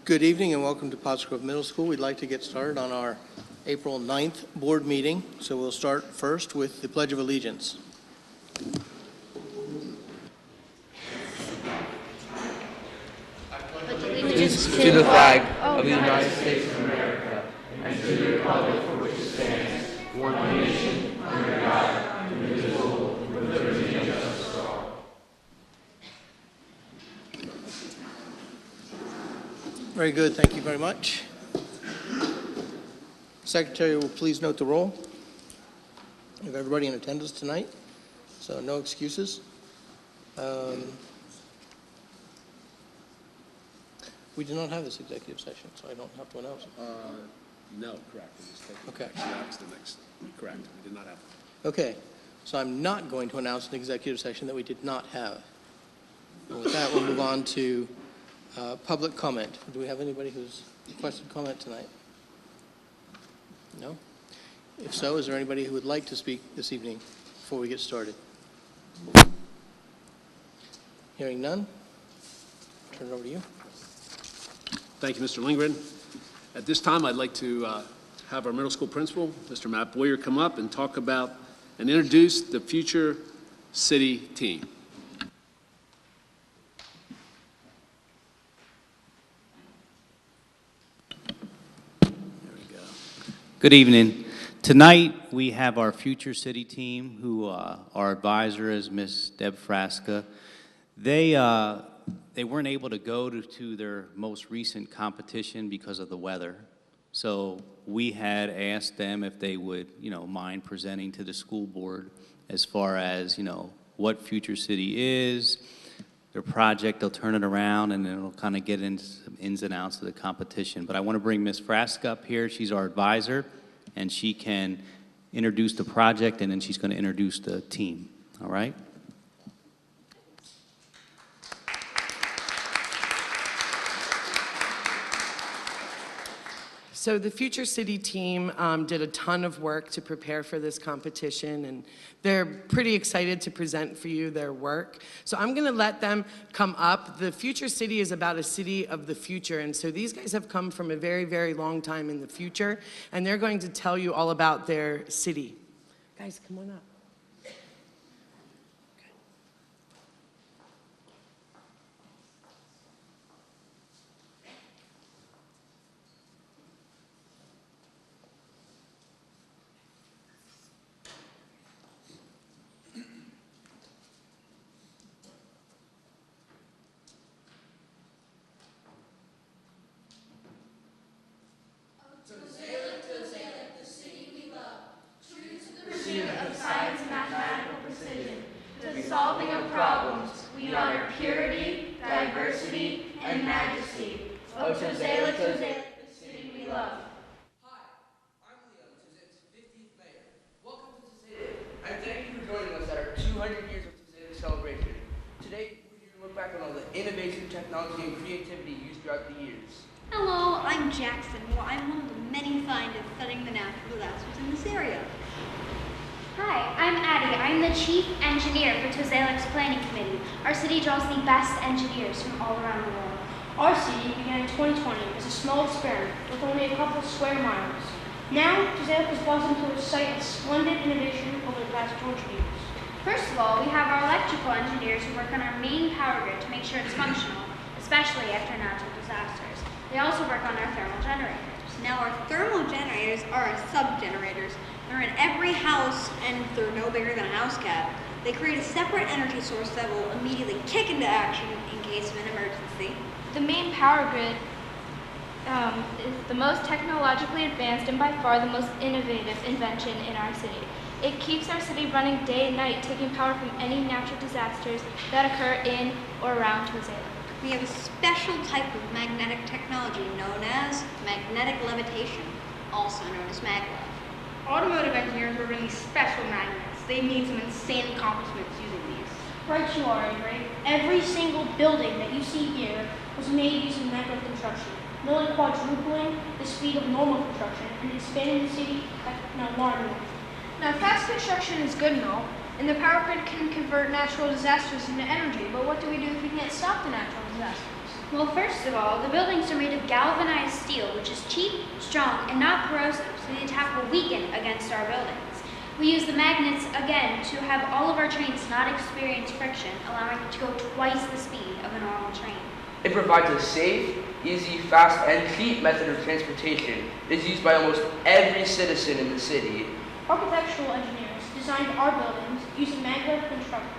Good evening and welcome to Pottsgrove Middle School. We'd like to get started on our April 9th board meeting. So we'll start first with the Pledge of Allegiance. Allegiance to the flag of the United States of America and to the republic for which it stands, one nation, under God, indivisible, with liberty and justice for all. Very good. Thank you very much. Secretary will please note the roll. We have everybody in attendance tonight, so no excuses. We do not have this executive session, so I don't have to announce it. No, correct. We just take Okay. That's the next. Correct. We did not have it. Okay, so I'm not going to announce an executive session that we did not have. And with that, we'll move on to public comment. Do we have anybody who's requested comment tonight? No? If so, is there anybody who would like to speak this evening before we get started? Hearing none, turn it over to you. Thank you, Mr. Lindgren. At this time, I'd like to have our middle school principal, Mr. Matt Boyer, come up and talk about and introduce the future city team. There we go. Good evening. Tonight, we have our future city team, who our advisor is Miss Deb Frasca. They weren't able to go to their most recent competition because of the weather. So we had asked them if they would, mind presenting to the school board as far as, what Future City is, their project. They'll turn it around and then it'll kind of get into some ins and outs of the competition. But I want to bring Ms. Frasca up here. She's our advisor, and she can introduce the project, and then she's going to introduce the team. All right? So the Future City team did a ton of work to prepare for this competition, and they're pretty excited to present for you their work. So I'm going to let them come up. The Future City is about a city of the future, and so these guys have come from a very, very long time in the future, and they're going to tell you all about their city. Guys, come on up. Solving of problems, we honor purity, diversity, and majesty. O Tozela, Tozela, the city we love. Hi, I'm Leo, Tozela's 50th mayor. Welcome to Tozela, and thank you for joining us at our 200 years of Tozela celebration. Today, we're here to look back on all the innovation, technology, and creativity used throughout the years. Hello, I'm Jackson. Well, I'm one of the many scientists studying the natural disasters in this area. Hi, I'm Addie. I'm the chief engineer for Tozelek's planning committee. Our city draws the best engineers from all around the world. Our city began in 2020 as a small experiment with only a couple square miles. Now, Tozelek has blossomed into a site of splendid innovation over the past 200 years. First of all, we have our electrical engineers who work on our main power grid to make sure it's functional, especially after natural disasters. They also work on our thermal generators. Now, our thermal generators are our sub-generators. They're in every house, and they're no bigger than a house cat. They create a separate energy source that will immediately kick into action in case of an emergency. The main power grid is the most technologically advanced and by far the most innovative invention in our city. It keeps our city running day and night, taking power from any natural disasters that occur in or around Tozela. We have a special type of magnetic technology known as magnetic levitation, also known as maglev. Automotive engineers were really special magnets. They made some insane accomplishments using these. Right you are, Avery. Every single building that you see here was made using maglev construction, nearly quadrupling the speed of normal construction and expanding the city at an alarming rate. Now, fast construction is good and all, and the power grid can convert natural disasters into energy, but what do we do if we can't stop the natural disasters? Well, first of all, the buildings are made of galvanized steel, which is cheap, strong, and not corrosive, so the attack will weaken against our buildings. We use the magnets, again, to have all of our trains not experience friction, allowing it to go twice the speed of a normal train. It provides a safe, easy, fast, and cheap method of transportation. It is used by almost every citizen in the city. Architectural engineers designed our buildings using maglev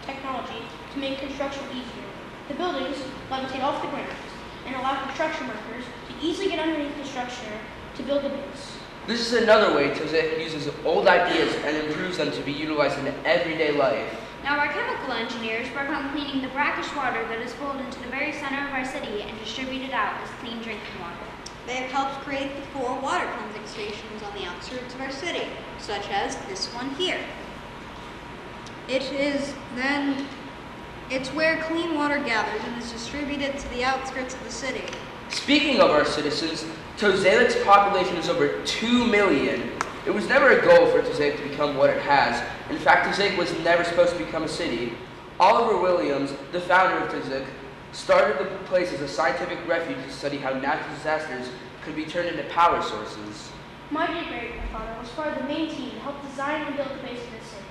technology to make construction easier. The buildings levitate off the ground and allow construction workers to easily get underneath the structure to build the base. This is another way TOSEC uses old ideas and improves them to be utilized in everyday life. Now, our chemical engineers work on cleaning the brackish water that is pulled into the very center of our city and distributed out as clean drinking water. They have helped create the 4 water cleansing stations on the outskirts of our city, such as this one here. It's where clean water gathers and is distributed to the outskirts of the city. Speaking of our citizens, Toselic's population is over 2 million. It was never a goal for Toselic to become what it has. In fact, Toselic was never supposed to become a city. Oliver Williams, the founder of Toselic, started the place as a scientific refuge to study how natural disasters could be turned into power sources. My great-grandfather was part of the main team to help design and build the base of this city.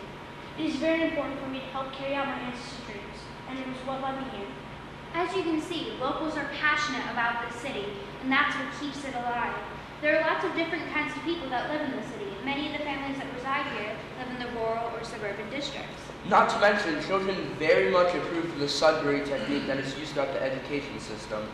It is very important for me to help carry out my ancestors' dreams, and it was what led me here. As you can see, locals are passionate about this city, and that's what keeps it alive. There are lots of different kinds of people that live in the city. Many of the families that reside here live in the rural or suburban districts. Not to mention, children very much approve of the Sudbury technique that is used throughout the education system.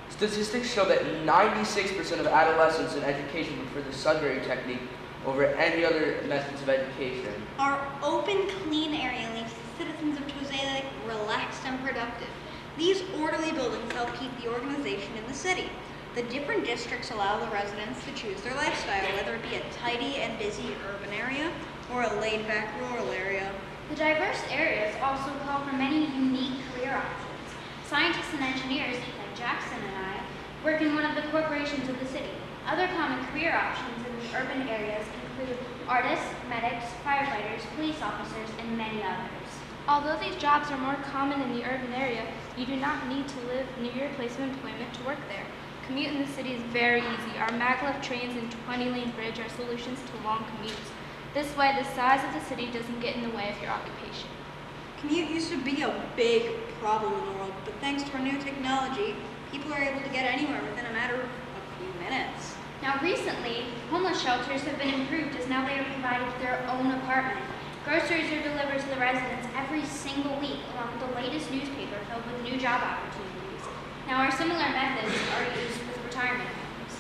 Statistics show that 96% of adolescents in education prefer the Sudbury technique over any other methods of education. Our open, clean area leaves the citizens of Toselic relaxed and productive. These orderly buildings help keep the organization in the city. The different districts allow the residents to choose their lifestyle, whether it be a tidy and busy urban area or a laid-back rural area. The diverse areas also call for many unique career options. Scientists and engineers, like Jackson and I, work in one of the corporations of the city. Other common career options in the urban areas include artists, medics, firefighters, police officers, and many others. Although these jobs are more common in the urban area, you do not need to live near your place of employment to work there. Commute in the city is very easy. Our maglev trains and 20-lane bridge are solutions to long commutes. This way, the size of the city doesn't get in the way of your occupation. Commute used to be a big problem in the world, but thanks to our new technology, people are able to get anywhere within a matter of a few minutes. Now recently, homeless shelters have been improved as now they are provided their own apartment. Groceries are delivered to the residents every single week, along with the latest newspaper filled with new job opportunities. Now our similar methods are used with retirement homes.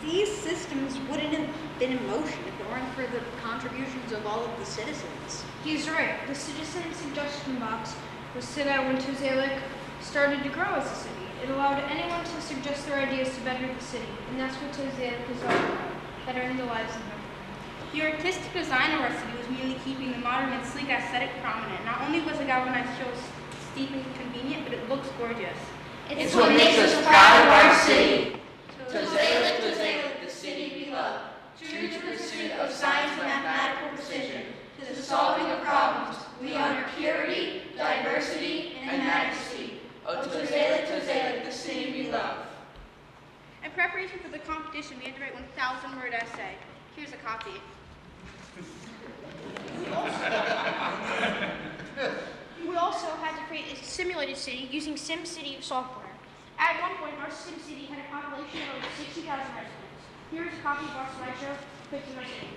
These systems wouldn't have been in motion if it weren't for the contributions of all of the citizens. He's right. The citizen suggestion box was set out when Toselic started to grow as a city. It allowed anyone to suggest their ideas to better the city, and that's what Toselic is all about, bettering the lives of everyone. The artistic design of our city was merely keeping the modern and sleek aesthetic prominent. Not only was the galvanized steel steep and convenient, but it looks gorgeous. It's what makes us proud of our city. Toselic, Toselic, the city we love. True to the pursuit of science and mathematical precision, to the solving of problems, we honor purity, diversity, and majesty. Oh, Toselic, Toselic, the city we love. In preparation for the competition, we had to write 1,000-word essay. Here's a copy. We also had to create a simulated city using SimCity software. At one point, our SimCity had a population of over 60,000 residents. Here is a copy of our slideshow pictures our city.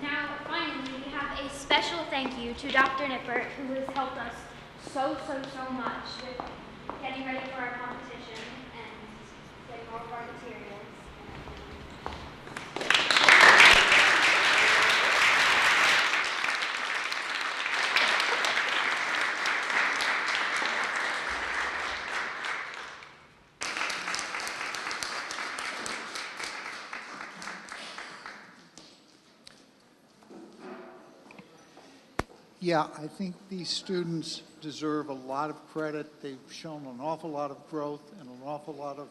Now, finally, we have a special thank you to Dr. Nippert, who has helped us so much with getting ready for our competition and getting all of our materials. Yeah, I think these students deserve a lot of credit. They've shown an awful lot of growth and an awful lot of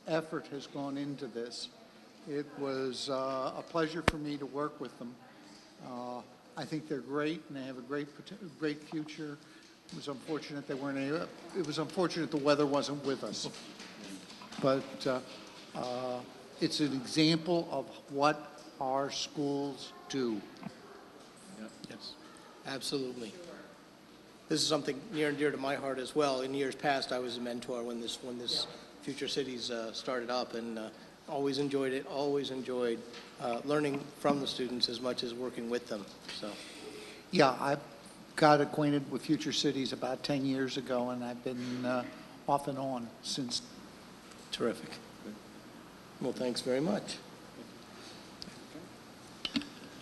effort has gone into this. It was a pleasure for me to work with them. I think they're great and they have a great future. It was unfortunate they weren't able, it was unfortunate the weather wasn't with us. But it's an example of what our schools do. Yes, absolutely. This is something near and dear to my heart as well. In years past, I was a mentor when this Future Cities started up, and always enjoyed it, always enjoyed learning from the students as much as working with them. So, Yeah, I got acquainted with Future Cities about 10 years ago, and I've been off and on since. terrific. Well, thanks very much.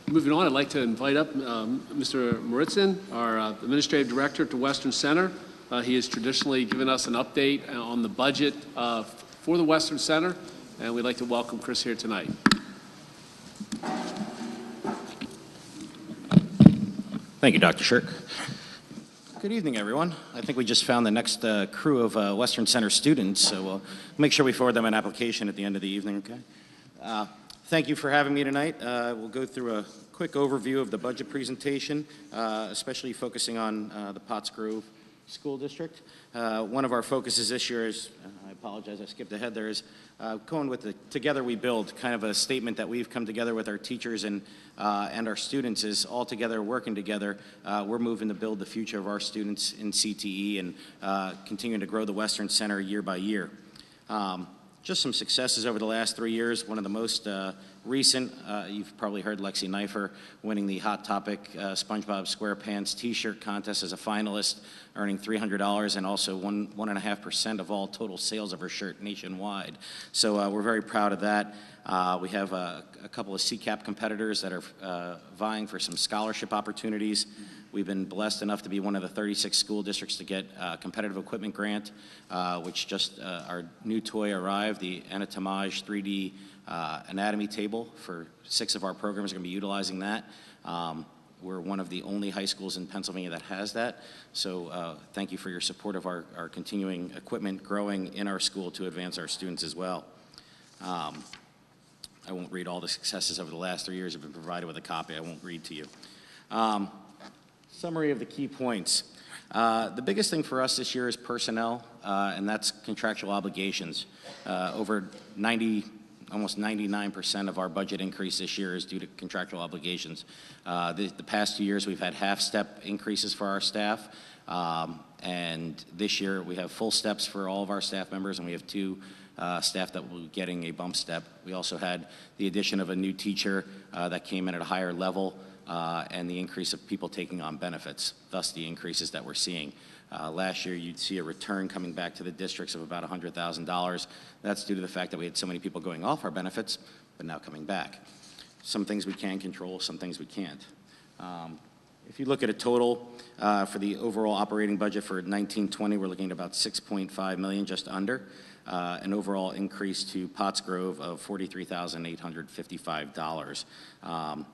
Moving on, I'd like to invite up Mr. Maritzin, our Administrative Director at the Western Center. He has traditionally given us an update on the budget for the Western Center, and we'd like to welcome Chris here tonight. Thank you, Dr. Shirk. Good evening, everyone. I think we just found the next crew of Western Center students, so we'll make sure we forward them an application at the end of the evening, okay? Thank you for having me tonight. We'll go through a quick overview of the budget presentation, especially focusing on the Pottsgrove School District. One of our focuses this year is, I apologize, I skipped ahead there, is going with the Together We Build, kind of a statement that we've come together with our teachers and our students is all together, working together. We're moving to build the future of our students in CTE and continuing to grow the Western Center year by year. Just some successes over the last 3 years. One of the most recent, you've probably heard Lexi Knifer winning the Hot Topic SpongeBob SquarePants t-shirt contest as a finalist, earning $300 and also 1.5% of all total sales of her shirt nationwide. So we're very proud of that. We have a couple of CCAP competitors that are vying for some scholarship opportunities. We've been blessed enough to be one of the 36 school districts to get a competitive equipment grant, which just our new toy arrived, the Anatomage 3D anatomy table. For 6 of our programs are going to be utilizing that. We're one of the only high schools in Pennsylvania that has that. So thank you for your support of our continuing equipment growing in our school to advance our students as well. I won't read all the successes over the last 3 years. I've been provided with a copy. I won't read to you. Summary of the key points. The biggest thing for us this year is personnel, and that's contractual obligations. Over 90, almost 99% of our budget increase this year is due to contractual obligations. The past 2 years we've had half-step increases for our staff, and this year we have full steps for all of our staff members, and we have 2 staff that will be getting a bump step. We also had the addition of a new teacher that came in at a higher level, and the increase of people taking on benefits, thus the increases that we're seeing. Last year, you'd see a return coming back to the districts of about $100,000. That's due to the fact that we had so many people going off our benefits, but now coming back. Some things we can control, some things we can't. If you look at a total for the overall operating budget for 1920, we're looking at about $6.5 million, just under. An overall increase to Pottsgrove of $43,855.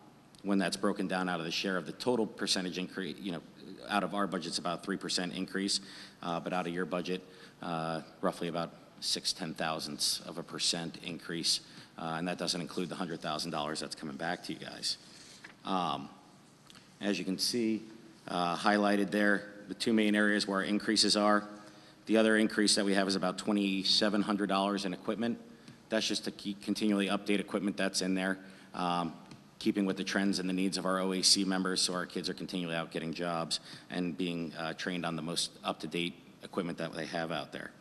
When that's broken down out of the share of the total percentage increase, you know, out of our budget's about 3% increase, but out of your budget, roughly about 6/10 thousandths of a percent increase, and that doesn't include the $100,000 that's coming back to you guys. As you can see, highlighted there, the 2 main areas where our increases are. The other increase that we have is about $2,700 in equipment. That's just to continually update equipment that's in there. Keeping with the trends and the needs of our OAC members, so our kids are continually out getting jobs and being trained on the most up-to-date equipment that they have out there.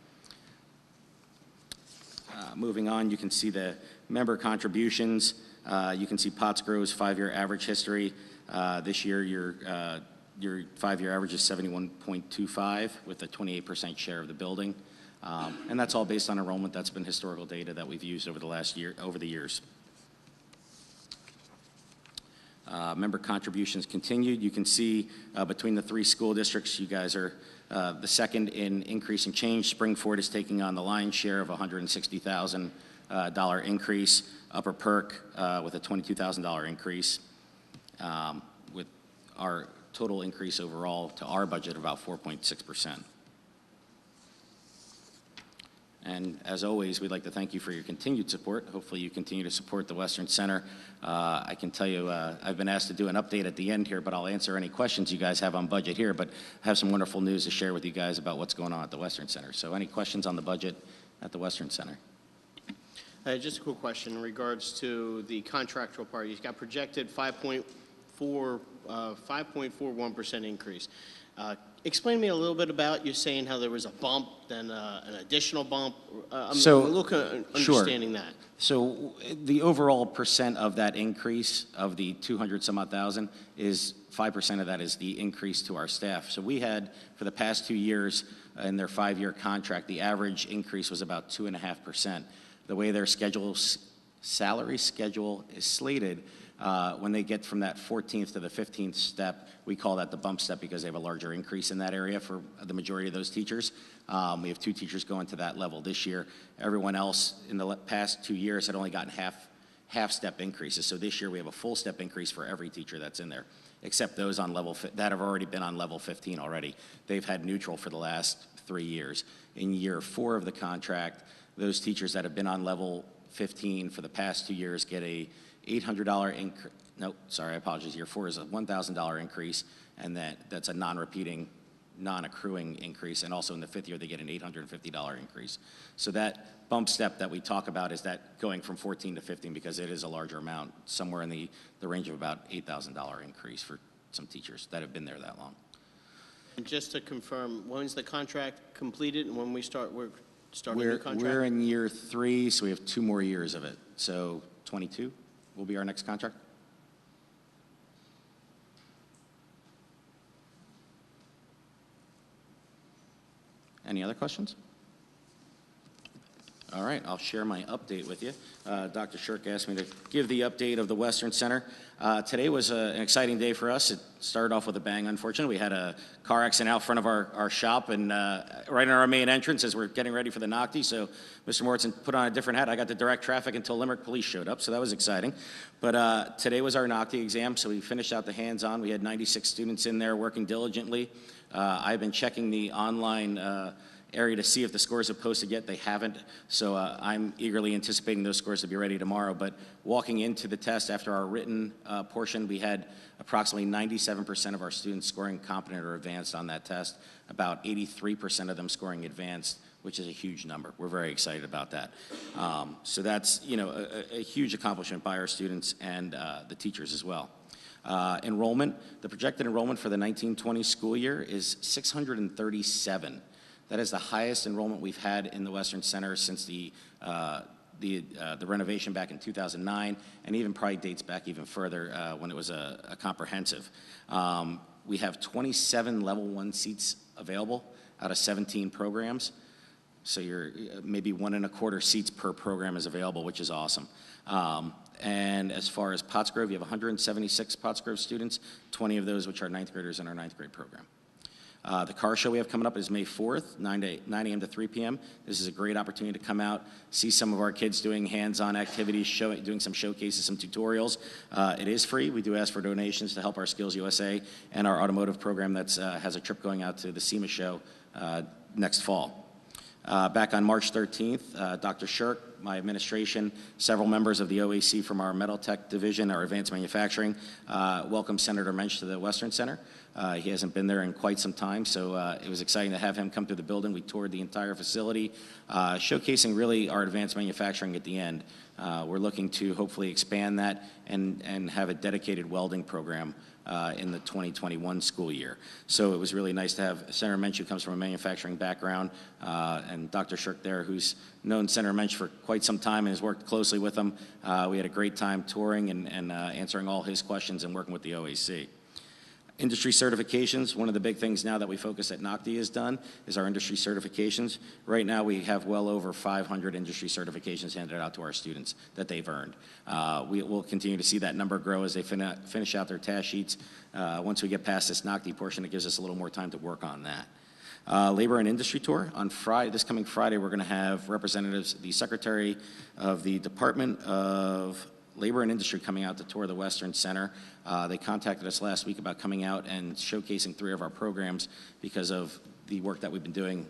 Moving on, you can see the member contributions. You can see Pottsgrove's 5-year average history. This year, your 5-year average is 71.25 with a 28% share of the building. And that's all based on enrollment. That's been historical data that we've used over the years. Member contributions continued. You can see between the 3 school districts, you guys are the second in increasing change. Springford is taking on the lion's share of $160,000 increase. Upper Perk with a $22,000 increase, with our total increase overall to our budget about 4.6%. And as always, we'd like to thank you for your continued support. Hopefully you continue to support the Western Center. I can tell you, I've been asked to do an update at the end here, but I'll answer any questions you guys have on budget here, but I have some wonderful news to share with you guys about what's going on at the Western Center. So any questions on the budget at the Western Center? Just a quick question in regards to the contractual part. You've got projected 5.41% increase. Explain to me a little bit about you saying how there was a bump, then an additional bump. I'm a little understanding that. So the overall percent of that increase of the 200 some odd thousand is 5% of that is the increase to our staff. So we had, for the past 2 years in their 5-year contract, the average increase was about 2.5%. The way their salary schedule is slated, when they get from that 14th to the 15th step, we call that the bump step because they have a larger increase in that area for the majority of those teachers. We have 2 teachers going to that level this year. Everyone else in the past 2 years had only gotten half step increases. So this year we have a full step increase for every teacher that's in there, except those on level that have already been on level 15 already. They've had neutral for the last 3 years. In year 4 of the contract, those teachers that have been on level 15 for the past 2 years get a $800 increase. No, sorry, I apologize. Year 4 is a $1,000 increase, and that's a non-repeating, non-accruing increase. And also in the 5th year, they get an $850 increase. So that bump step that we talk about is that going from 14 to 15 because it is a larger amount, somewhere in the range of about $8,000 increase for some teachers that have been there that long. And just to confirm, when's the contract completed and when we're starting a new contract? We're in year 3, so we have 2 more years of it. So 22 will be our next contract. Any other questions? All right, I'll share my update with you. Dr. Shirk asked me to give the update of the Western Center. Today was an exciting day for us. It started off with a bang, unfortunately. We had a car accident out front of our shop and right in our main entrance as we're getting ready for the Nocti. So Mr. Morrison put on a different hat. I got to direct traffic until Limerick Police showed up, so that was exciting. But today was our Nocti exam, so we finished out the hands-on. We had 96 students in there working diligently. I've been checking the online area to see if the scores have posted yet. They haven't, so I'm eagerly anticipating those scores to be ready tomorrow. But walking into the test after our written portion, we had approximately 97% of our students scoring competent or advanced on that test, about 83% of them scoring advanced, which is a huge number. We're very excited about that. So that's, a huge accomplishment by our students and the teachers as well. Enrollment, the projected enrollment for the 1920 school year is 637. That is the highest enrollment we've had in the Western Center since the renovation back in 2009, and even probably dates back even further when it was a comprehensive. We have 27 level 1 seats available out of 17 programs. So you're maybe 1.25 seats per program is available, which is awesome. And as far as Pottsgrove, you have 176 Pottsgrove students, 20 of those which are 9th graders in our 9th grade program. The car show we have coming up is May 4th, 9 a.m. to 3 p.m. This is a great opportunity to come out, see some of our kids doing hands-on activities, doing some showcases, some tutorials. It is free. We do ask for donations to help our Skills USA and our automotive program that has a trip going out to the SEMA show next fall. Back on March 13th, Dr. Shirk, my administration, several members of the OAC from our Metal Tech Division, our Advanced Manufacturing, welcomed Senator Mensch to the Western Center. He hasn't been there in quite some time, so it was exciting to have him come through the building. We toured the entire facility, showcasing really our advanced manufacturing at the end. We're looking to hopefully expand that and have a dedicated welding program in the 2021 school year. So it was really nice to have Senator Mensch, who comes from a manufacturing background, and Dr. Shirk there, who's known Senator Mensch for quite some time and has worked closely with him. We had a great time touring and answering all his questions and working with the OAC. Industry certifications, one of the big things now that we focus at NOCTI is done is our industry certifications. Right now we have well over 500 industry certifications handed out to our students that they've earned. We will continue to see that number grow as they finish out their task sheets. Once we get past this NOCTI portion, it gives us a little more time to work on that. Labor and Industry Tour. On Friday, this coming Friday, we're going to have representatives, the Secretary of the Department of Labor and Industry coming out to tour the Western Center. They contacted us last week about coming out and showcasing 3 of our programs because of the work that we've been doing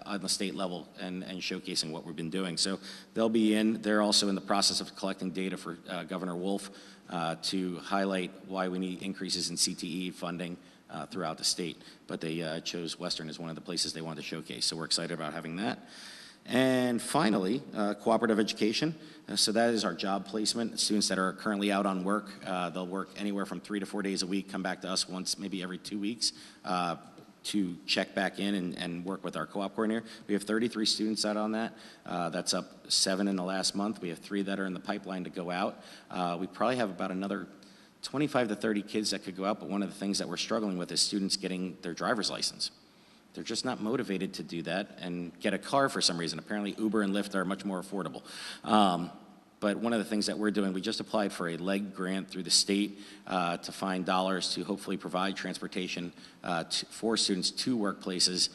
on the state level and showcasing what we've been doing. So they'll be in. They're also in the process of collecting data for Governor Wolf to highlight why we need increases in CTE funding throughout the state. But they chose Western as one of the places they wanted to showcase. So we're excited about having that. And finally, cooperative education. So that is our job placement. Students that are currently out on work, they'll work anywhere from 3 to 4 days a week, come back to us once, maybe every 2 weeks, to check back in and work with our co-op coordinator. We have 33 students out on that. That's up 7 in the last month. We have 3 that are in the pipeline to go out. We probably have about another 25 to 30 kids that could go out, but one of the things that we're struggling with is students getting their driver's license. They're just not motivated to do that and get a car for some reason. Apparently Uber and Lyft are much more affordable. But one of the things that we're doing, we just applied for a LEG grant through the state to find dollars to hopefully provide transportation for students to workplaces,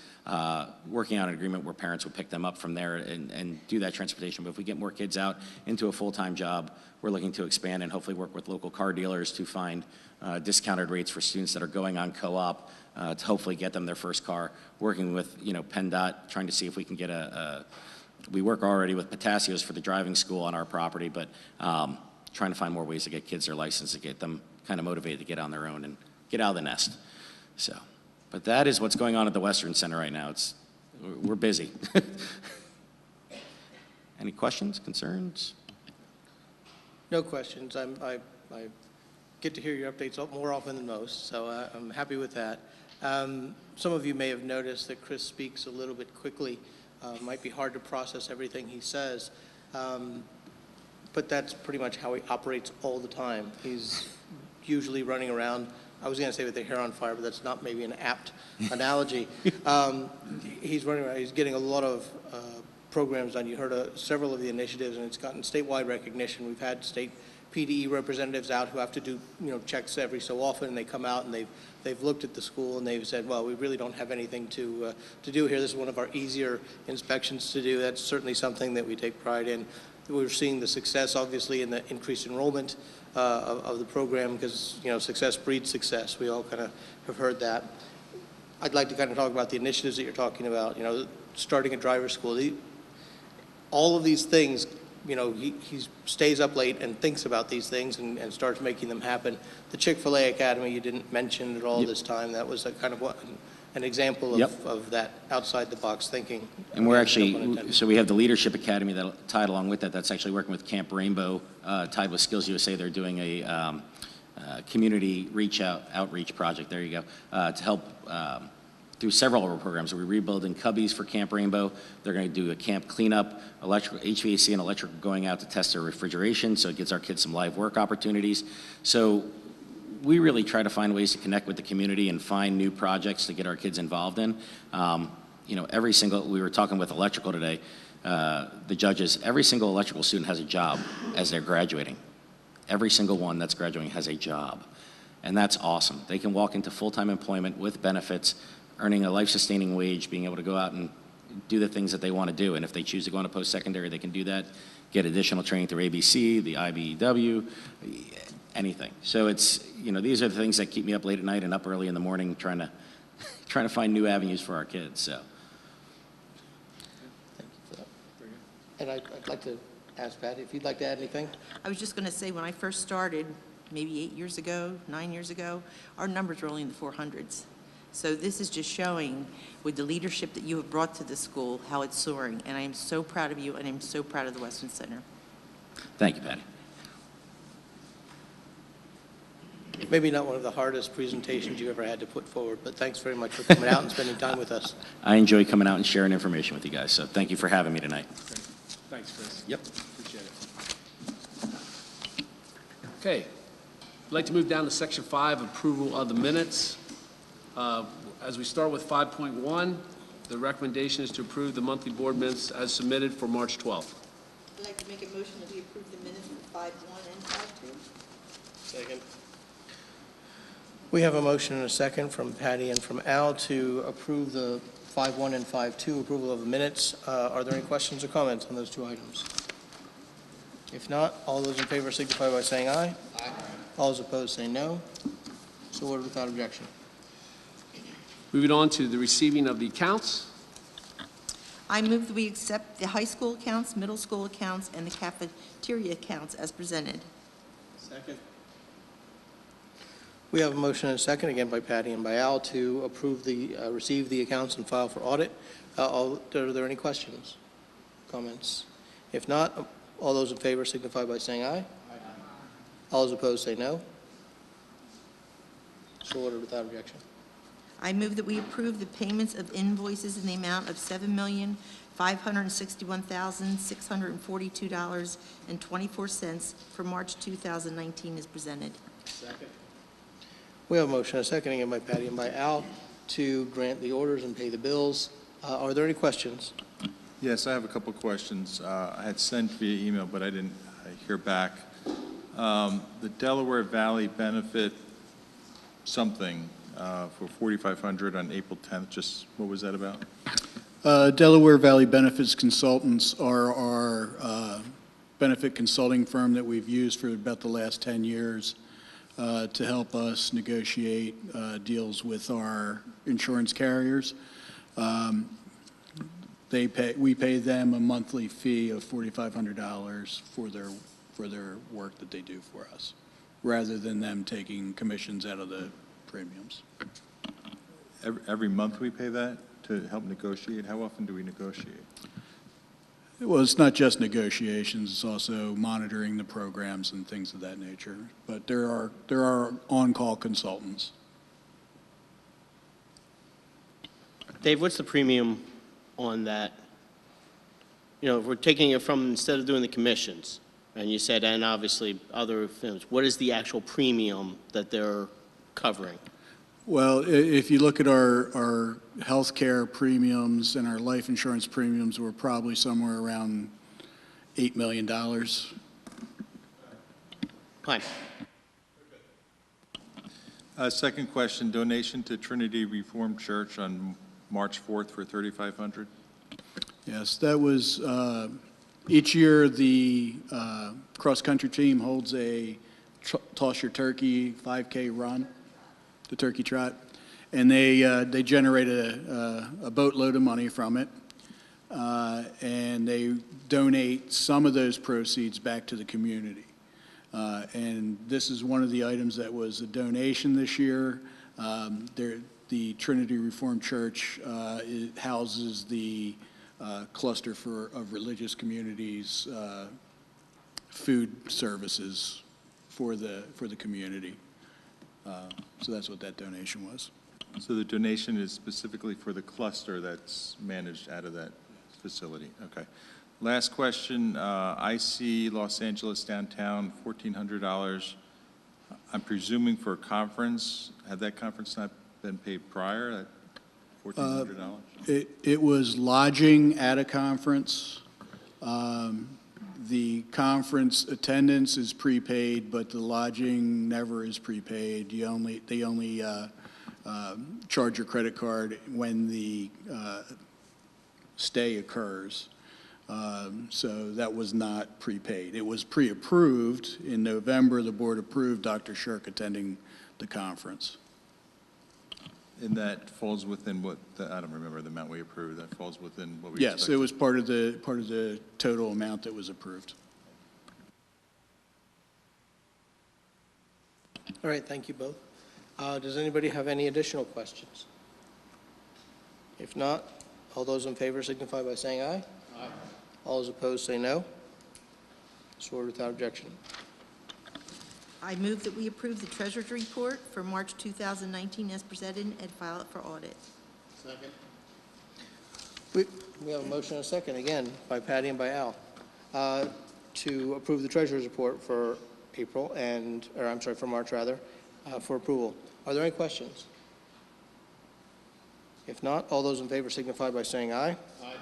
working out an agreement where parents would pick them up from there and do that transportation. But if we get more kids out into a full-time job, we're looking to expand and hopefully work with local car dealers to find discounted rates for students that are going on co-op to hopefully get them their first car, working with PennDOT, trying to see if we can get we work already with Patassios for the driving school on our property, but trying to find more ways to get kids their license, to get them kind of motivated to get on their own and get out of the nest. So, but that is what's going on at the Western Center right now. We're busy. Any questions, concerns? No questions. I get to hear your updates more often than most, so I'm happy with that. Some of you may have noticed that Chris speaks a little bit quickly. Might be hard to process everything he says, but that's pretty much how he operates all the time. He's usually running around, I was going to say with the hair on fire, but that's not maybe an apt analogy. He's running around, he's getting a lot of programs done. You heard several of the initiatives, and it's gotten statewide recognition. We've had state PDE representatives out who have to do checks every so often, and they come out and they've looked at the school and they've said, well, we really don't have anything to do here. This is one of our easier inspections to do. That's certainly something that we take pride in. We're seeing the success, obviously, in the increased enrollment of the program because success breeds success. We all kind of have heard that. I'd like to kind of talk about the initiatives that you're talking about. Starting a driver's school. All of these things. He stays up late and thinks about these things and starts making them happen. The Chick-fil-A Academy you didn't mention at all this time. That was a kind of an example of that outside-the-box thinking. And we're actually, so we have the Leadership Academy that'll tied along with that. That's actually working with Camp Rainbow, tied with Skills USA. They're doing a community outreach project, there you go, to help through several of our programs. We're rebuilding cubbies for Camp Rainbow. They're going to do a camp cleanup, HVAC and electrical going out to test their refrigeration, so it gives our kids some live work opportunities. So we really try to find ways to connect with the community and find new projects to get our kids involved in. We were talking with electrical today, the judges, every single electrical student has a job as they're graduating. Every single one that's graduating has a job. And that's awesome. They can walk into full-time employment with benefits, earning a life-sustaining wage, being able to go out and do the things that they want to do. And if they choose to go into post-secondary, they can do that, get additional training through ABC, the IBEW, anything. So it's, these are the things that keep me up late at night and up early in the morning trying to find new avenues for our kids, so. Thank you for that. And I'd like to ask Patty if you'd like to add anything. I was just going to say, when I first started, maybe 8 years ago, 9 years ago, our numbers were only in the 400s. So this is just showing, with the leadership that you have brought to the school, how it's soaring. And I am so proud of you, and I'm so proud of the Western Center. Thank you, Patty. Maybe not one of the hardest presentations you ever had to put forward, but thanks very much for coming out and spending time with us. I enjoy coming out and sharing information with you guys, so thank you for having me tonight. Thanks, Chris. Yep. Appreciate it. Okay. I'd like to move down to Section 5, approval of the minutes. As we start with 5.1, the recommendation is to approve the monthly board minutes as submitted for March 12th. I'd like to make a motion that we approve the minutes for 5.1 and 5.2. Second. We have a motion and a second from Patty and from Al to approve the 5.1 and 5.2 approval of the minutes. Are there any questions or comments on those two items? If not, all those in favor signify by saying aye. Aye. All those opposed say no. So ordered without objection. Moving on to the receiving of the accounts. I move that we accept the high school accounts, middle school accounts, and the cafeteria accounts as presented. Second. We have a motion and a second, again by Patty and by Al, to approve receive the accounts and file for audit. Are there any questions, comments? If not, all those in favor signify by saying aye. Aye. All those opposed say no. So ordered without objection. I move that we approve the payments of invoices in the amount of $7,561,642.24 for March 2019 as presented. Second. We have a motion and a second, again by Patty and by Al, to grant the orders and pay the bills. Are there any questions? Yes, I have a couple questions. I had sent via email, but I didn't hear back. The Delaware Valley benefit something for $4,500 on April 10th. Just what was that about? Delaware Valley Benefits Consultants are our benefit consulting firm that we've used for about the last 10 years to help us negotiate deals with our insurance carriers. We pay them a monthly fee of $4,500 for their work that they do for us, rather than them taking commissions out of the premiums. Every month we pay that to help negotiate? How often do we negotiate? Well, it's not just negotiations, it's also monitoring the programs and things of that nature. But there are on-call consultants. Dave, what's the premium on that? You know, if we're taking it from, instead of doing the commissions, and you said, and obviously other films, what is the actual premium that they're covering? Well, if you look at our health care premiums and our life insurance premiums, we're probably somewhere around $8 million. Fine. Second question, donation to Trinity Reformed Church on March 4th for $3,500. Yes, that was, each year the cross-country team holds a Toss Your Turkey 5K run, the Turkey Trot, and they generate a boatload of money from it, and they donate some of those proceeds back to the community. And this is one of the items that was a donation this year. The Trinity Reformed Church it houses the cluster of religious communities food services for the community. So that's what that donation was. So the donation is specifically for the cluster that's managed out of that facility. Okay. Last question. IC Los Angeles downtown, $1,400. I'm presuming for a conference. Had that conference not been paid prior? At $1,400. It was lodging at a conference. The conference attendance is prepaid, but the lodging never is prepaid. They only charge your credit card when the stay occurs. So that was not prepaid. It was pre-approved. In November, the board approved Dr. Shirk attending the conference. And that falls within what, I don't remember the amount we approved, that falls within what we Yes, expected. it was part of the total amount that was approved. All right, thank you both. Does anybody have any additional questions? If not, all those in favor signify by saying aye. Aye. All those opposed say no. So ordered without objection. I move that we approve the treasurer's report for March 2019 as presented and file it for audit. Second. We have a motion and a second, again, by Patty and by Al, to approve the treasurer's report for for March rather, for approval. Are there any questions? If not, all those in favor signify by saying aye. Aye.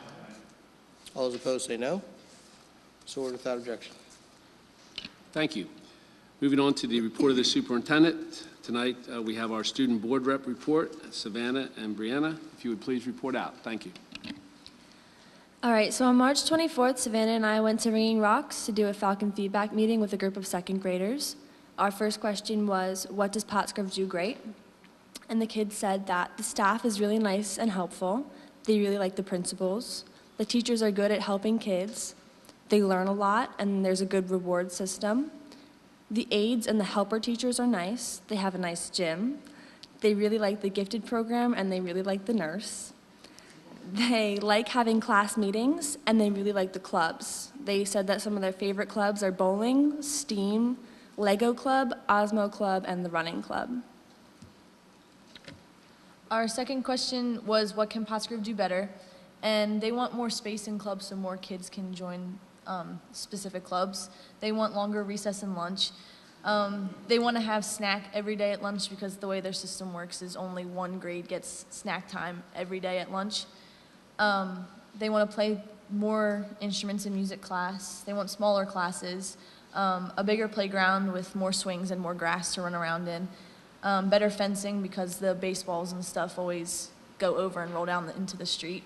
All those opposed say no. So ordered without objection. Thank you. Moving on to the report of the superintendent. Tonight, we have our student board rep report, Savannah and Brianna. If you would please report out. Thank you. All right, so on March 24th, Savannah and I went to Ringing Rocks to do a Falcon feedback meeting with a group of second graders. Our first question was, what does Pottsgrove do great? and the kids said that the staff is really nice and helpful. They really like the principals. The teachers are good at helping kids. They learn a lot, and there's a good reward system. The aides and the helper teachers are nice. They have a nice gym. They really like the gifted program, and they really like the nurse. They like having class meetings, and they really like the clubs. They said that some of their favorite clubs are bowling, STEAM, Lego Club, Osmo Club, and the Running Club. Our second question was, what can Pottsgrove do better? And they want more space in clubs so more kids can join specific clubs. They want longer recess and lunch. They want to have snack every day at lunch because the way their system works is only one grade gets snack time every day at lunch. They want to play more instruments in music class. They want smaller classes, a bigger playground with more swings and more grass to run around in, better fencing because the baseballs and stuff always go over and roll down into the street.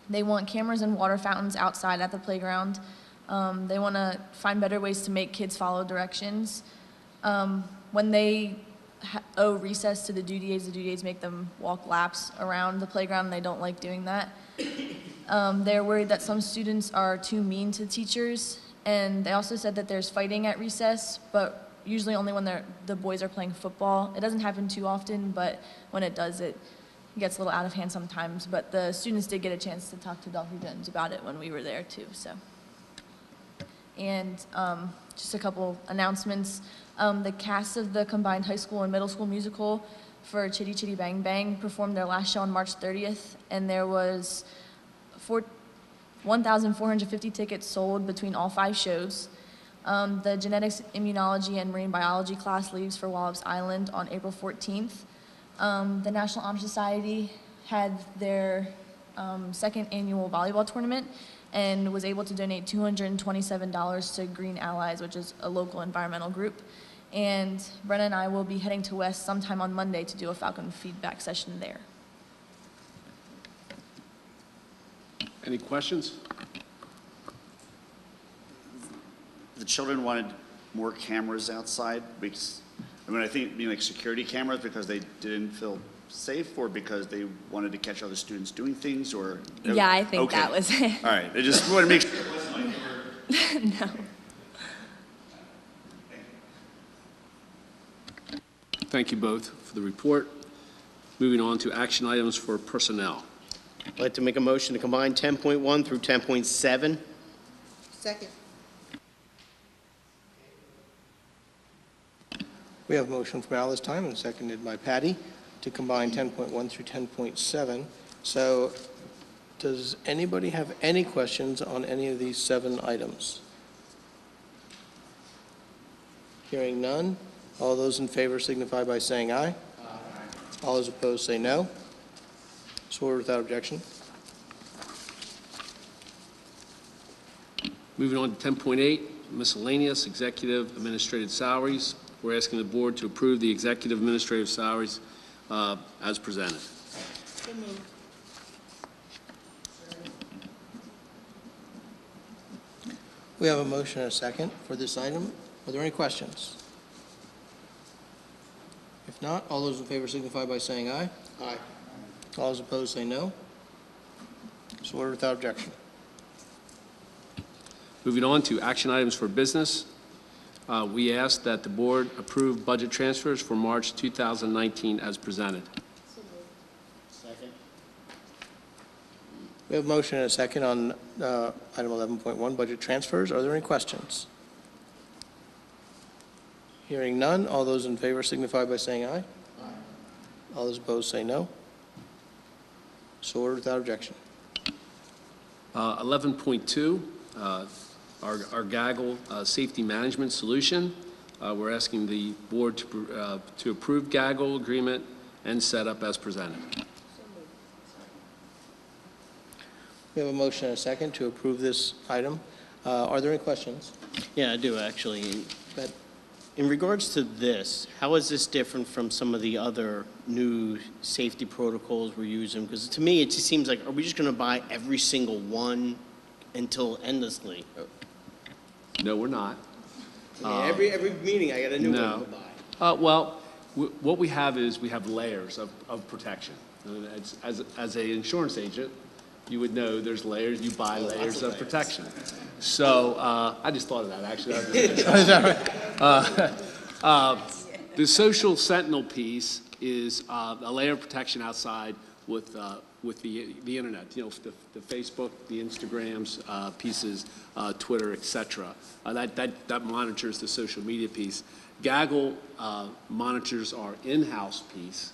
They want cameras and water fountains outside at the playground. They want to find better ways to make kids follow directions. When they owe recess to the duty aides make them walk laps around the playground, and they don't like doing that. They're worried that some students are too mean to teachers, and they also said that there's fighting at recess, but usually only when the boys are playing football. It doesn't happen too often, but when it does, it gets a little out of hand sometimes. But the students did get a chance to talk to Dr. Jones about it when we were there too. So, and just a couple announcements. The cast of the combined high school and middle school musical for Chitty Chitty Bang Bang performed their last show on March 30th, and there was 1,450 tickets sold between all 5 shows. The genetics, immunology, and marine biology class leaves for Wallops Island on April 14th. The National Honor Society had their second annual volleyball tournament and was able to donate $227 to Green Allies, which is a local environmental group. And Brenna and I will be heading to West sometime on Monday to do a Falcon feedback session there. Any questions? The children wanted more cameras outside because, I think like security cameras because they didn't feel safe, or because they wanted to catch other students doing things, or? Yeah, I think okay. that was it. All right, I just want to make sure it wasn't like you were... No. Thank you both for the report. Moving on to action items for personnel. I'd like to make a motion to combine 10.1 through 10.7. Second. We have a motion from Al this time and seconded by Patty to combine 10.1 through 10.7. So does anybody have any questions on any of these 7 items? Hearing none, all those in favor signify by saying aye. Aye. All those opposed say no. So ordered without objection. Moving on to 10.8, miscellaneous executive administrative salaries. We're asking the board to approve the executive administrative salaries as presented. So moved. We have a motion and a second for this item. Are there any questions? If not, all those in favor signify by saying aye. Aye. All those opposed say no. So ordered without objection. Moving on to action items for business. We ask that the board approve budget transfers for March 2019 as presented. Second. We have a motion and a second on item 11.1, budget transfers. Are there any questions? Hearing none, all those in favor signify by saying aye. Aye. All those opposed say no. So ordered without objection. 11.2, our gaggle safety management solution. We're asking the board to approve gaggle agreement and setup as presented. We have a motion and a second to approve this item. Are there any questions? Yeah, I do actually. But in regards to this, how is this different from some of the other new safety protocols we're using? Because to me, it just seems like, are we just going to buy every single one until endlessly? No, we're not. Every meeting, I got a new one to buy. Well, what we have is we have layers of protection. As an insurance agent, you would know there's layers, you buy layers of protection. So I just thought of that, actually. Is that right? The social sentinel piece is a layer of protection outside with the internet, you know, the Facebook, the Instagrams, pieces, Twitter, etc. That monitors the social media piece. Gaggle monitors our in-house piece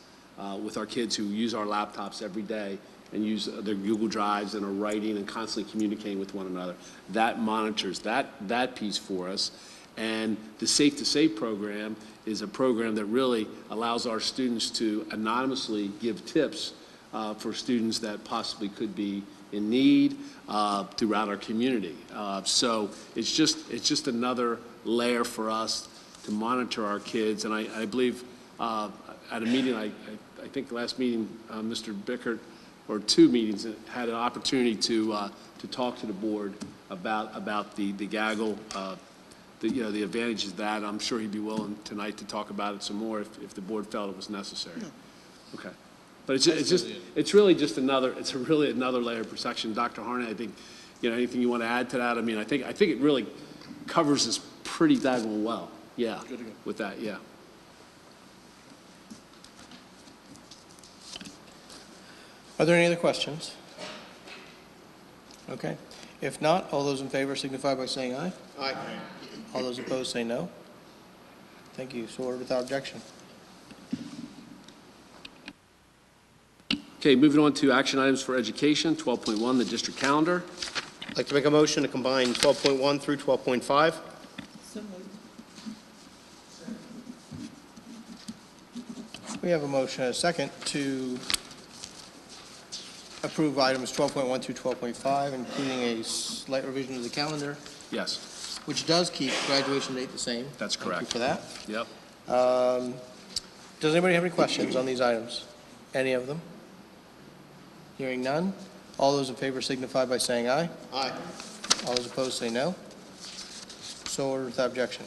with our kids who use our laptops every day and use their Google Drives and are writing and constantly communicating with one another. That monitors that piece for us. And the Safe to Safe program is a program that really allows our students to anonymously give tips for students that possibly could be in need throughout our community. So it's just another layer for us to monitor our kids. And I believe at a meeting, I think the last meeting, Mr. Bickert, or two meetings, had an opportunity to talk to the board about the gaggle, the advantages of that. I'm sure he'd be willing tonight to talk about it some more if the board felt it was necessary. Yeah. Okay. But it's really another layer of protection. Dr. Harney, I think, anything you want to add to that? I mean, I think it really covers this pretty daggone well. Yeah. Good to go. With that, yeah. Are there any other questions? Okay. If not, all those in favor signify by saying aye. Aye. All those opposed say no. Thank you. So ordered without objection. Okay, moving on to action items for education, 12.1, the district calendar. I'd like to make a motion to combine 12.1 through 12.5. So moved. We have a motion and a second to approve items 12.1 through 12.5, including a slight revision of the calendar, Yes, which does keep graduation date the same. that's correct. Thank you for that. Yep. Does anybody have any questions on these items? Any of them? Hearing none. All those in favor signify by saying aye. Aye. All those opposed say no. So ordered without objection.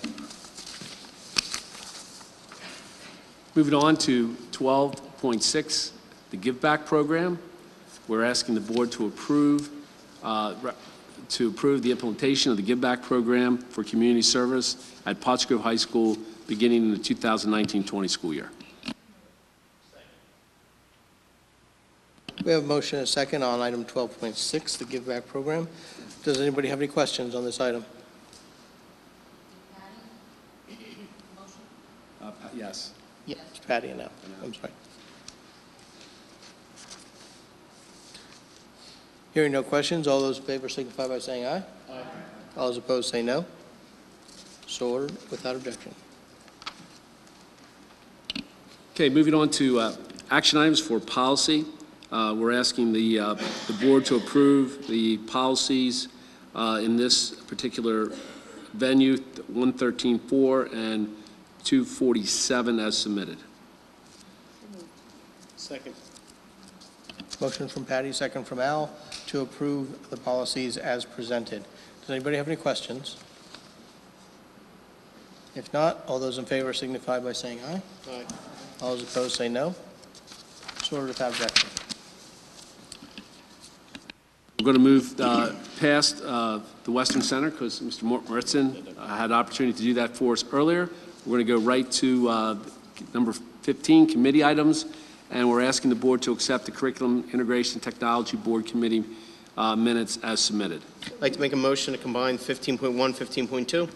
Moving on to 12.6, the Give Back program. We're asking the board to approve the implementation of the Give Back program for community service at Pottsgrove High School beginning in the 2019-20 school year. We have a motion and a second on item 12.6, the Give Back program. Does anybody have any questions on this item? Yes. Yes, Patty and Al. I'm sorry. Hearing no questions, all those in favor signify by saying aye. Aye. All those opposed say no. So ordered without objection. Okay, moving on to action items for policy. We're asking the board to approve the policies in this particular venue, 113.4 and 247 as submitted. Second. Motion from Patty, second from Al, to approve the policies as presented. Does anybody have any questions? If not, all those in favor signify by saying aye. Aye. All those opposed say no. So ordered without objection. We're going to move past the Western Center because Mr. Moritzen had an opportunity to do that for us earlier. We're going to go right to number 15, committee items, and we're asking the board to accept the Curriculum Integration Technology Board Committee minutes as submitted. I'd like to make a motion to combine 15.1, 15.2.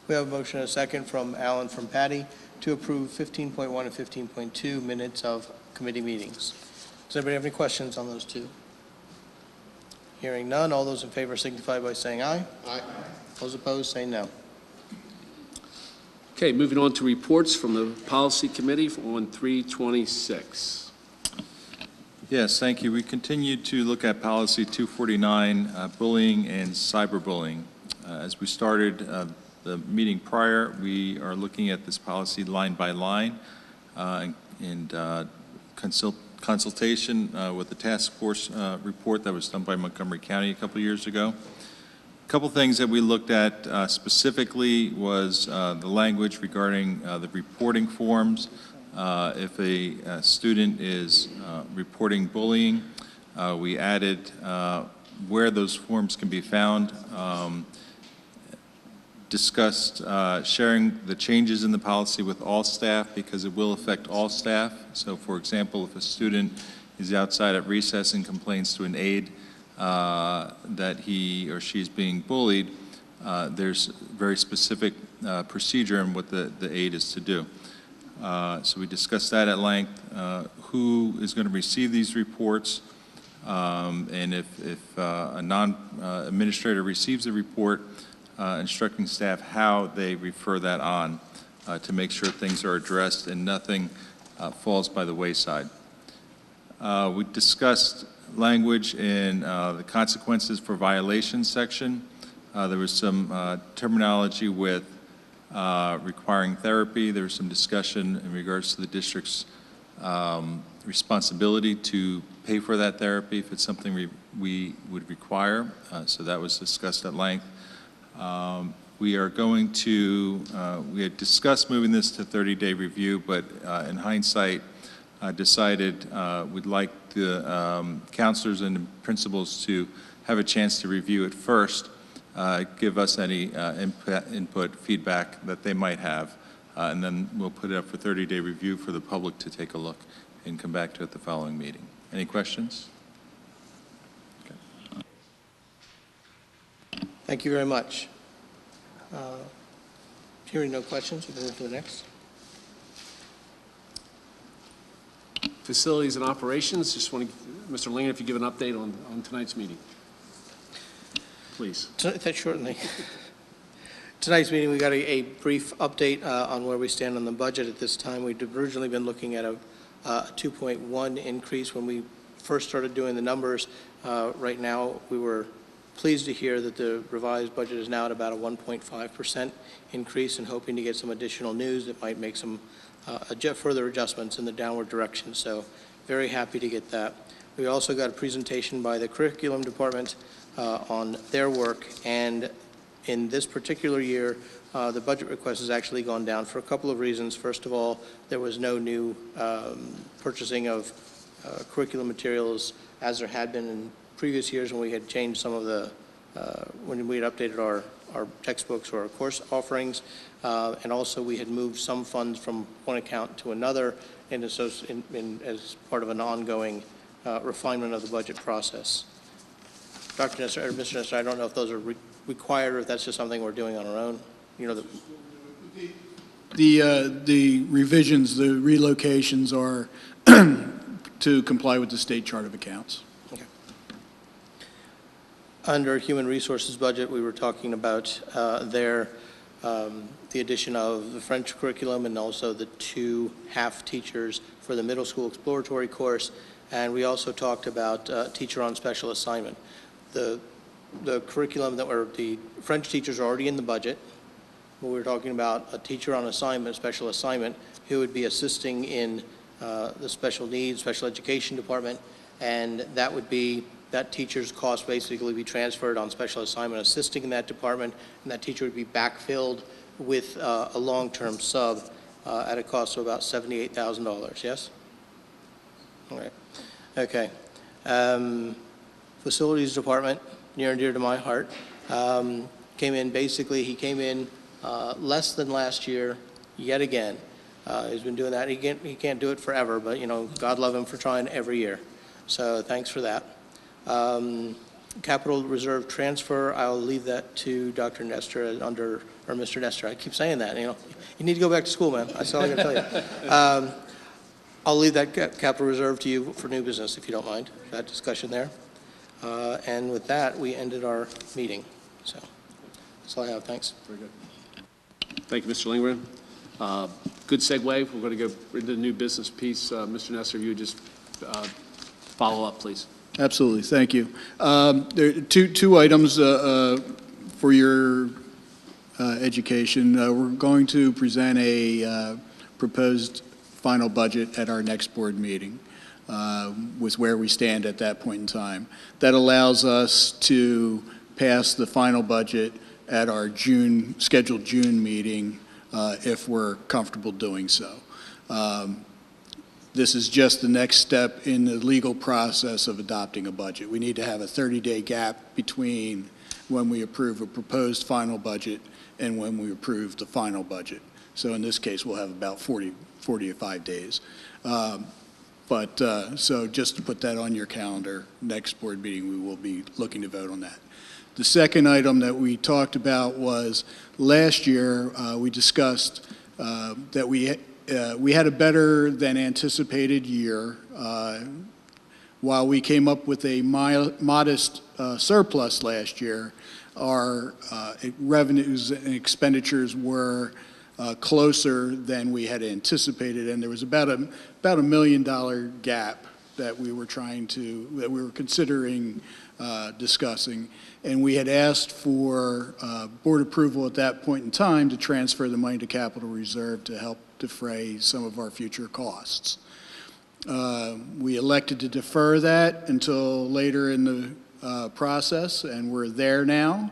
We have a motion and a second from Al and from Patty to approve 15.1 and 15.2 minutes of committee meetings. Does anybody have any questions on those two? Hearing none, all those in favor signify by saying aye. Aye. Those opposed say no. Okay, moving on to reports from the Policy Committee on 326. Yes, thank you. We continue to look at policy 249, bullying and cyberbullying. As we started the meeting prior, we are looking at this policy line by line and consultation with the task force report that was done by Montgomery County a couple of years ago. A couple things that we looked at specifically was the language regarding the reporting forms. If a student is reporting bullying, we added where those forms can be found. Discussed sharing the changes in the policy with all staff because it will affect all staff. So, for example, if a student is outside at recess and complains to an aide that he or she is being bullied, there's very specific procedure in what the aide is to do. So we discussed that at length, who is going to receive these reports, and if a non-administrator receives a report, instructing staff how they refer that on to make sure things are addressed and nothing falls by the wayside. We discussed language in the consequences for violations section. There was some terminology with requiring therapy. There was some discussion in regards to the district's responsibility to pay for that therapy if it's something we would require. So that was discussed at length. We are going to, we had discussed moving this to 30-day review, but in hindsight, decided we'd like the counselors and principals to have a chance to review it first, give us any input, feedback that they might have, and then we'll put it up for 30-day review for the public to take a look and come back to it the following meeting. Any questions? Okay. Thank you very much. Hearing no questions, we can move to the next. Facilities and operations, just want to, Mr. Lane, if you give an update on tonight's meeting, please. Certainly. Tonight's meeting, we got a brief update on where we stand on the budget at this time. We'd originally been looking at a 2.1 increase when we first started doing the numbers. Right now, we were pleased to hear that the revised budget is now at about a 1.5% increase, and hoping to get some additional news that might make some further adjustments in the downward direction. So very happy to get that. We also got a presentation by the curriculum department on their work, and in this particular year, the budget request has actually gone down for a couple of reasons. First of all, there was no new purchasing of curriculum materials as there had been in previous years when we had changed some of the, when we had updated our textbooks or our course offerings, and also we had moved some funds from one account to another as part of an ongoing refinement of the budget process. Dr. Nestor, or Mr. Nestor, I don't know if those are required or if that's just something we're doing on our own. You know, the revisions, the relocations are to comply with the state chart of accounts. Okay. Under human resources budget, we were talking about the addition of the French curriculum and also the 2 half teachers for the middle school exploratory course. And we also talked about teacher on special assignment. The curriculum the French teachers are already in the budget. We were talking about a teacher on assignment, special assignment, who would be assisting in the special needs, special education department, and that teacher's cost basically be transferred on special assignment assisting in that department, and that teacher would be backfilled with a long-term sub at a cost of about $78,000, yes? All right, okay. Facilities department, near and dear to my heart, came in less than last year, yet again. He's been doing that. He can't do it forever, but you know, God love him for trying every year. So thanks for that. Capital reserve transfer, I'll leave that to Dr. Nestor or Mr. Nestor. I keep saying that. You know, you need to go back to school, man. That's all I got to tell you. I'll leave that capital reserve to you for new business, if you don't mind. That discussion there. And with that, we ended our meeting. So that's all I have. Thanks. Very good. Thank you, Mr. Lindgren. Good segue. We're going to go into the new business piece. Mr. Nestor, if you would just follow up, please. Absolutely. Thank you. There are two items for your education. We're going to present a proposed final budget at our next board meeting with where we stand at that point in time. That allows us to pass the final budget at our scheduled June meeting, if we're comfortable doing so. This is just the next step in the legal process of adopting a budget. We need to have a 30-day gap between when we approve a proposed final budget and when we approve the final budget. So in this case, we'll have about 45 days. So just to put that on your calendar, next board meeting, we will be looking to vote on that. The second item that we talked about was last year, we discussed that we had a better than anticipated year. While we came up with a modest surplus last year, our revenues and expenditures were closer than we had anticipated, and there was about a $1 million gap that we were considering discussing, and we had asked for board approval at that point in time to transfer the money to capital reserve to help defray some of our future costs. We elected to defer that until later in the process, and we're there now.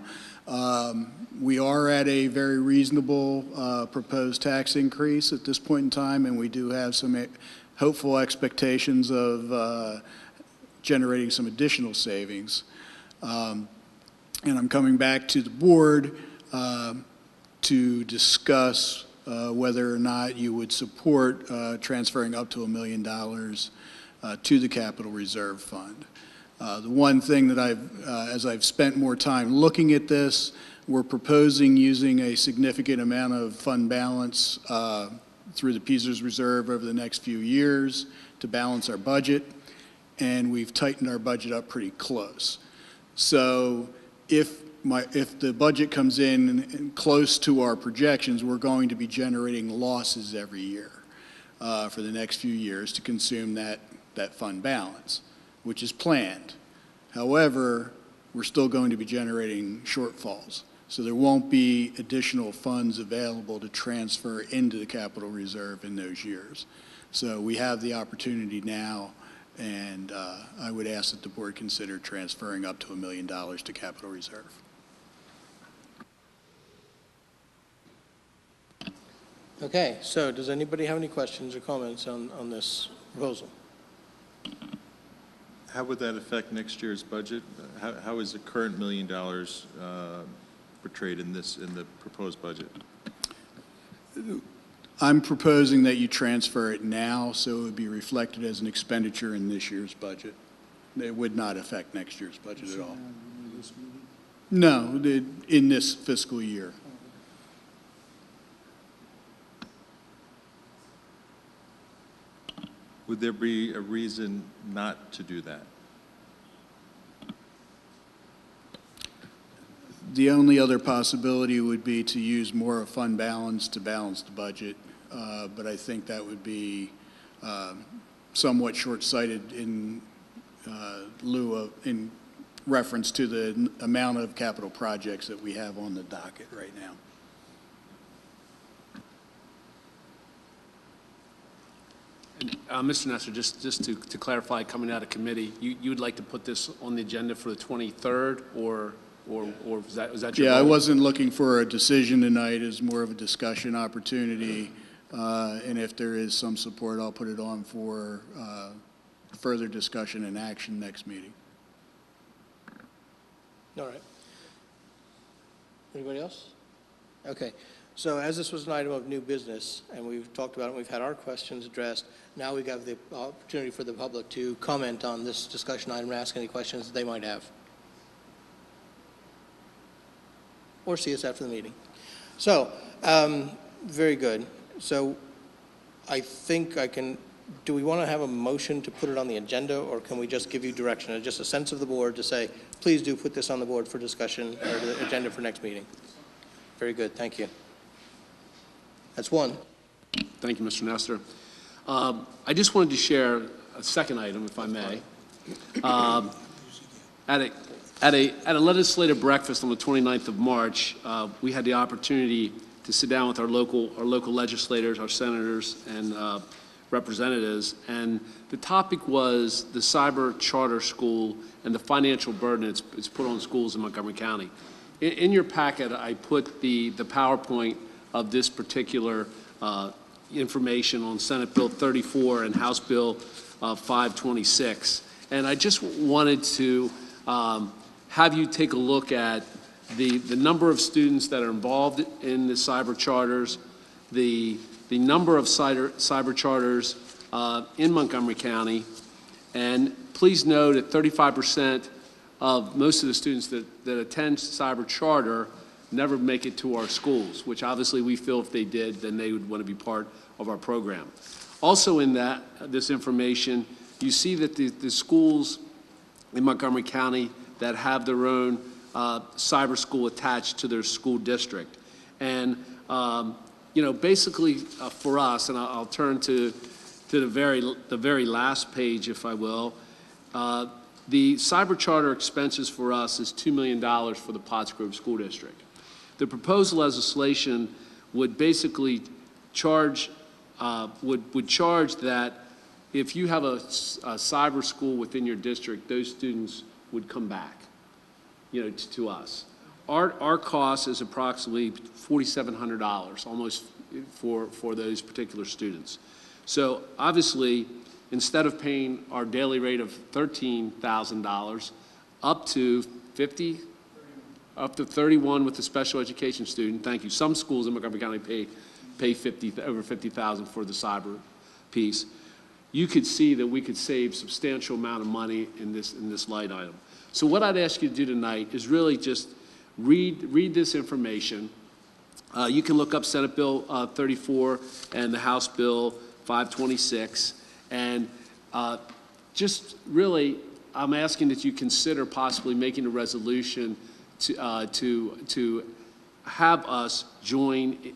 We are at a very reasonable proposed tax increase at this point in time, and we do have some hopeful expectations of generating some additional savings. And I'm coming back to the board to discuss whether or not you would support transferring up to $1 million to the capital reserve fund. The one thing that as I've spent more time looking at this, we're proposing using a significant amount of fund balance through the PSERS reserve over the next few years to balance our budget, and we've tightened our budget up pretty close. So if the budget comes in close to our projections, we're going to be generating losses every year for the next few years to consume that fund balance, which is planned. However, we're still going to be generating shortfalls. So there won't be additional funds available to transfer into the capital reserve in those years. So we have the opportunity now, and I would ask that the board consider transferring up to $1 million to capital reserve. Okay, so does anybody have any questions or comments on this proposal? How would that affect next year's budget? How is the current $1 million portrayed in the proposed budget? I'm proposing that you transfer it now so it would be reflected as an expenditure in this year's budget. It would not affect next year's budget at all. No, in this fiscal year. Would there be a reason not to do that? The only other possibility would be to use more of fund balance to balance the budget, but I think that would be somewhat short-sighted in reference to the amount of capital projects that we have on the docket right now. Mr. Nestor, just to clarify, coming out of committee, you would like to put this on the agenda for the 23rd, or was that your Yeah, I vote? wasn't looking for a decision tonight. It's more of a discussion opportunity, and if there is some support, I'll put it on for further discussion and action next meeting. All right. Anybody else? Okay. So as this was an item of new business, and we've talked about it, we've had our questions addressed, now we have the opportunity for the public to comment on this discussion item and ask any questions that they might have. Or see us after the meeting. So, very good. So I think do we want to have a motion to put it on the agenda, or can we just give you direction, just a sense of the board to say, please do put this on the board for discussion or the agenda for next meeting? Very good, thank you. That's one. Thank you, Mr. Nestor. I just wanted to share a second item, if I may. At a legislative breakfast on the 29th of March, we had the opportunity to sit down with our local legislators, our senators, and representatives, and the topic was the cyber charter school and the financial burden it's put on schools in Montgomery County. In your packet, I put the PowerPoint of this particular information on Senate Bill 34 and House Bill 526. And I just wanted to have you take a look at the number of students that are involved in the cyber charters, the number of cyber charters in Montgomery County, and please note that 35% of most of the students that attend cyber charter never make it to our schools, which obviously we feel if they did, then they would want to be part of our program. Also in this information, you see that the schools in Montgomery County that have their own cyber school attached to their school district. And, you know, basically for us, and I'll turn to the very last page, if I will, the cyber charter expenses for us is $2 million for the Pottsgrove School District. The proposed legislation would basically charge, would charge that if you have a cyber school within your district, those students would come back, you know, to us. Our cost is approximately $4,700, almost for those particular students. So obviously, instead of paying our daily rate of $13,000 up to $31 with the special education student, thank you. Some schools in Montgomery County pay over $50,000 for the cyber piece. You could see that we could save substantial amount of money in this line item. So what I'd ask you to do tonight is really just read this information. You can look up Senate Bill 34 and the House Bill 526, and just really, I'm asking that you consider possibly making a resolution to have us join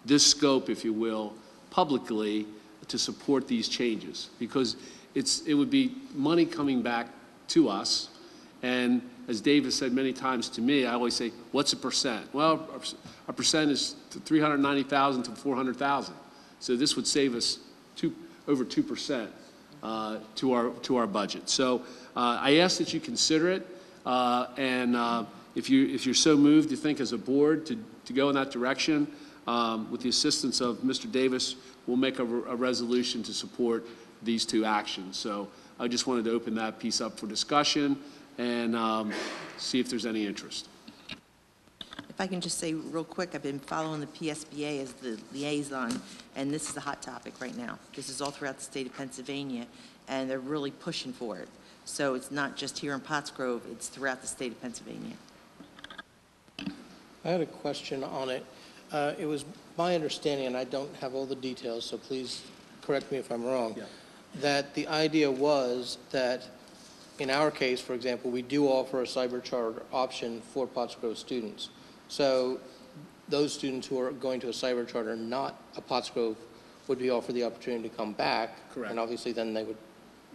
this scope, if you will, publicly to support these changes, because it would be money coming back to us. And as Dave has said many times to me, I always say, what's a percent? Well, a percent is $390,000 to $400,000. So this would save us over 2% to our budget. So I ask that you consider it, and if you're so moved, you think as a board to go in that direction, with the assistance of Mr. Davis, we'll make a resolution to support these two actions. So I just wanted to open that piece up for discussion and see if there's any interest. If I can just say real quick, I've been following the PSBA as the liaison, and this is a hot topic right now. This is all throughout the state of Pennsylvania, and they're really pushing for it. So it's not just here in Pottsgrove, it's throughout the state of Pennsylvania. I had a question on it. It was my understanding, and I don't have all the details, so please correct me if I'm wrong, that the idea was that in our case, for example, we do offer a cyber charter option for Pottsgrove students. So those students who are going to a cyber charter, not a Pottsgrove, would be offered the opportunity to come back. Correct. And obviously then they would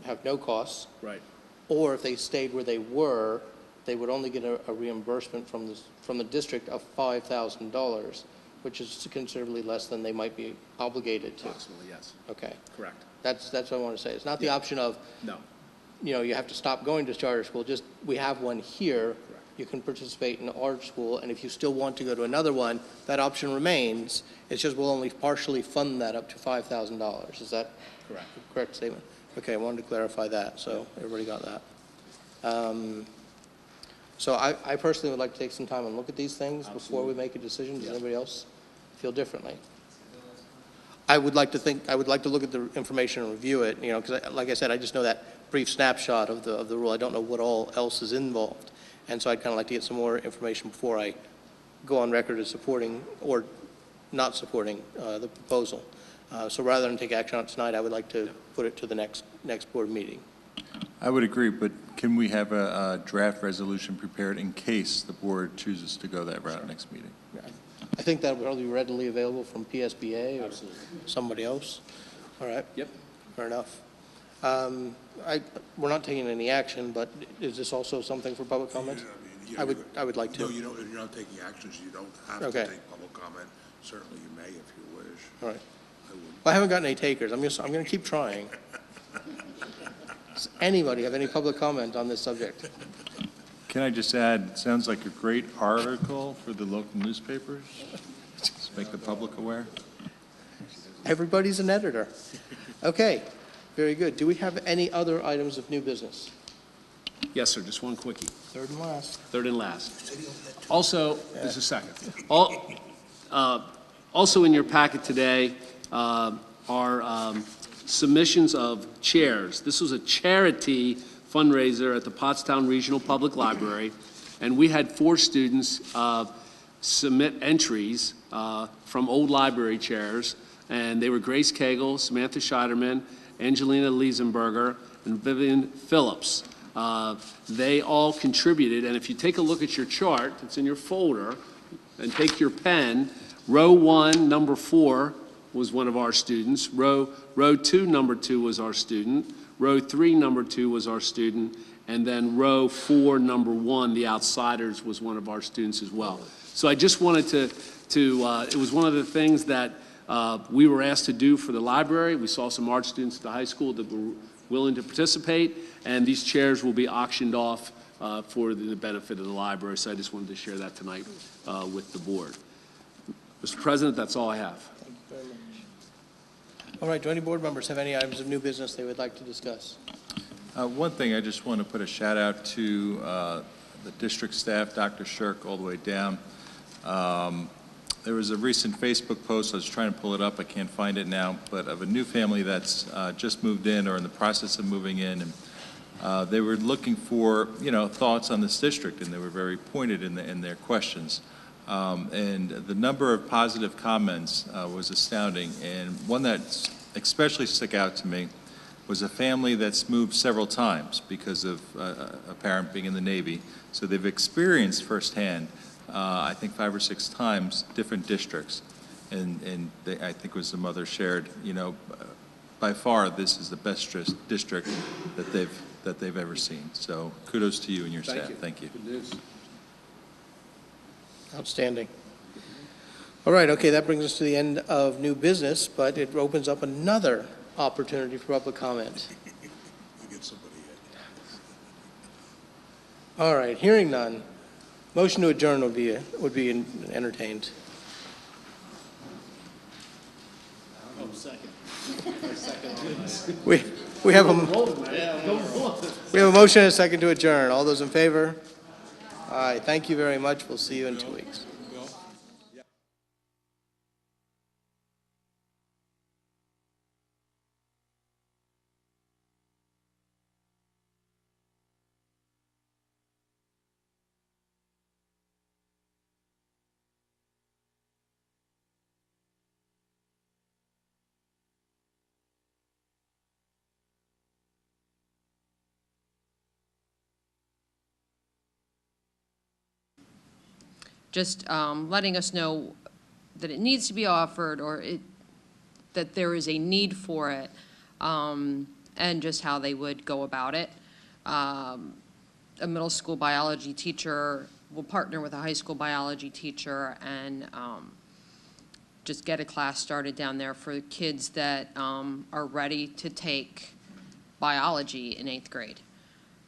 have no costs. Right. Or if they stayed where they were, they would only get a reimbursement from the district of $5,000, which is considerably less than they might be obligated to. Approximately, yes. Okay. Correct. That's what I want to say. It's not the option of, No. you know, you have to stop going to charter school. Just, we have one here. You can participate in our school, and if you still want to go to another one, that option remains. It's just we'll only partially fund that up to $5,000. Is that correct? Correct statement. Okay, I wanted to clarify that, so everybody got that. So I personally would like to take some time and look at these things before we make a decision. Does anybody else feel differently? I would like to look at the information and review it, you know, because like I said, I just know that brief snapshot of the rule. I don't know what all else is involved. And so I'd kind of like to get some more information before I go on record as supporting or not supporting the proposal. So rather than take action on it tonight, I would like to put it to the next board meeting. I would agree, but can we have a draft resolution prepared in case the board chooses to go that route next meeting? I think that will be readily available from PSBA or somebody else. All right. Yep. Fair enough. We're not taking any action, but is this also something for public comment? I would like to. No, you're not taking actions. You don't have to take public comment. Certainly you may if you wish. All right. Well, I haven't gotten any takers. I'm going to keep trying. Does anybody have any public comment on this subject? Can I just add, it sounds like a great article for the local newspapers? Just make the public aware. Everybody's an editor. Okay, very good. Do we have any other items of new business? Yes, sir, just one quickie. Third and last. Third and last. Also, just a second. Also in your packet today are submissions of chairs. This was a charity fundraiser at the Pottstown Regional Public Library, and we had 4 students submit entries from old library chairs, and they were Grace Cagle, Samantha Scheiderman, Angelina Liesenberger, and Vivian Phillips. They all contributed, and if you take a look at your chart, it's in your folder, and take your pen, row 1, number 4 was one of our students, row 2, number 2 was our student, row 3, number 2 was our student, and then row 4, number 1, the outsiders, was one of our students as well. So I just wanted to it was one of the things that we were asked to do for the library. We saw some art students at the high school that were willing to participate, and these chairs will be auctioned off for the benefit of the library. So I just wanted to share that tonight with the board. Mr. President, that's all I have. Thank you very much. All right, do any board members have any items of new business they would like to discuss? One thing, I just want to put a shout out to the district staff, Dr. Shirk, all the way down. There was a recent Facebook post, I was trying to pull it up, I can't find it now, but of a new family that's just moved in or in the process of moving in, and they were looking for, thoughts on this district, and they were very pointed in their questions. And the number of positive comments was astounding, and one that especially stuck out to me was a family that's moved several times because of a parent being in the Navy. So they've experienced firsthand, I think 5 or 6 times, different districts. And I think it was the mother shared, by far this is the best district that they've ever seen. So kudos to you and your staff. Thank you. Good news. Outstanding. All right, okay, that brings us to the end of new business, but it opens up another opportunity for public comment. All right, hearing none, motion to adjourn would be entertained. We have a motion and a second to adjourn. All those in favor? All right, thank you very much. We'll see you in 2 weeks. Just letting us know that it needs to be offered, or that there is a need for it, and just how they would go about it. A middle school biology teacher will partner with a high school biology teacher and just get a class started down there for kids that are ready to take biology in 8th grade.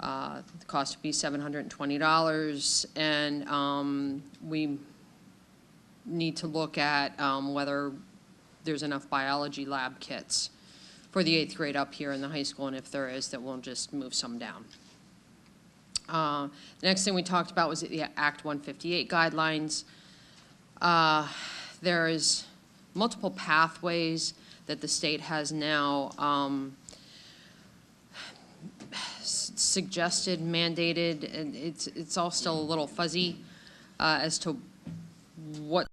The cost would be $720, and we need to look at whether there's enough biology lab kits for the 8th grade up here in the high school, and if there is, that we'll just move some down. The next thing we talked about was the Act 158 guidelines. There is multiple pathways that the state has now suggested, mandated, and it's all still a little fuzzy as to what